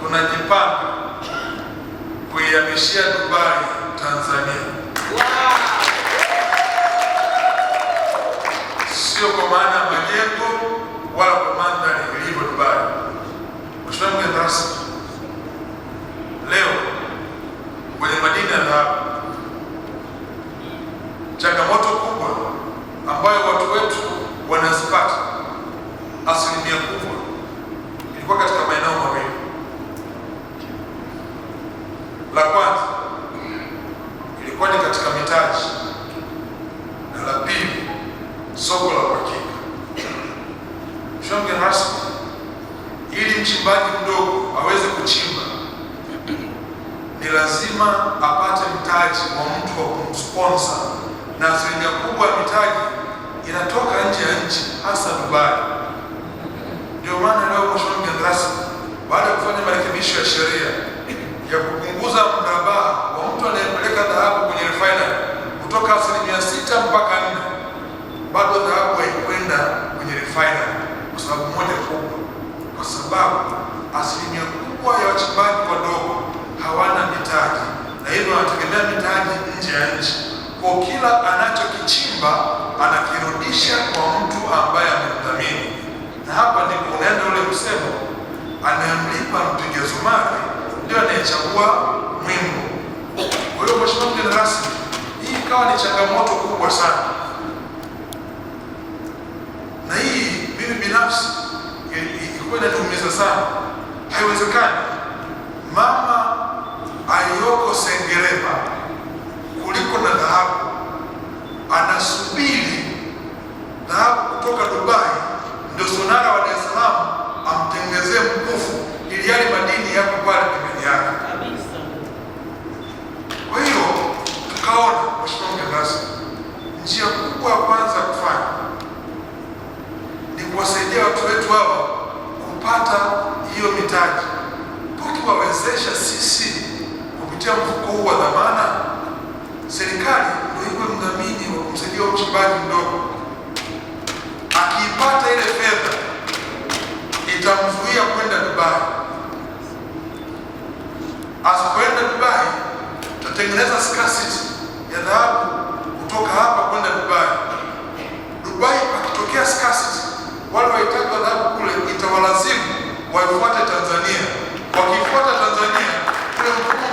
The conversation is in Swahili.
tunajipanga kuihamishia Dubai Tanzania. Sio kwa maana ya majengo wala kwa mandhari ilivyo Dubai. Mheshimiwa mgeni rasmi, leo kwenye madini ya dhahabu, changamoto kubwa ambayo watu wetu wanazipata asilimia kubwa ilikuwa katika maeneo mawili. La kwanza ilikuwa ni katika mitaji, na la pili soko la uhakika. Mheshimiwa mgeni rasmi, ili mchimbaji mdogo aweze kuchimba ni lazima apate mtaji wa mtu wa kumsponsor, na asilimia kubwa ya mitaji inatoka nje ya nchi, hasa Dubai. Ndio maana leo Mheshimiwa mgeni rasmi, baada ya kufanya marekebisho ya sheria ya kupunguza mrabaha wa mtu anayepeleka dhahabu kwenye refinery kutoka 6% mpaka 4%, bado dhahabu haikwenda kwenye refinery kwa sababu moja kubwa, kwa sababu asilimia kubwa ya wachimbaji wadogo hawana mitaji, na hivyo wanategemea mitaji nje ya nchi. Kwa kila anachokichimba anakirudisha kwa mtu ambaye amemdhamini, na hapa ndipo unaenda ule msemo, anayemlipa mpiga zumari ndio anayechagua mwimbo. Kwa hiyo Mheshimiwa mgeni rasmi, hii ikawa ni changamoto kubwa sana, na hii mimi binafsi ilikuwa inaniumiza sana. Haiwezekani mama aliyoko Sengerema kuliko na dhahabu anasubiri dhahabu kutoka Dubai ndio sonara wa Dar es Salaam amtengenezee mkufu, ili yale madini yako pale pembeni yake. Kwa hiyo tukaona, Mheshimiwa mgeni rasmi, njia kubwa ya kwanza kufanya ni kuwasaidia watu wetu hawa kupata hiyo mitaji. Tukiwawezesha sisi kupitia mfuko huu wa dhamana, serikali ndio iwe mdhamini wa kumsaidia mchimbaji mdogo. Akiipata ile fedha itamzuia kwenda Dubai. Asipoenda Dubai, tutatengeneza scarcity ya dhahabu kutoka hapa kwenda Dubai. Dubai pakitokea scarcity, wale wahitaji wa dhahabu kule itawalazimu waifuate Tanzania. Wakifuata Tanzania, kule mfumo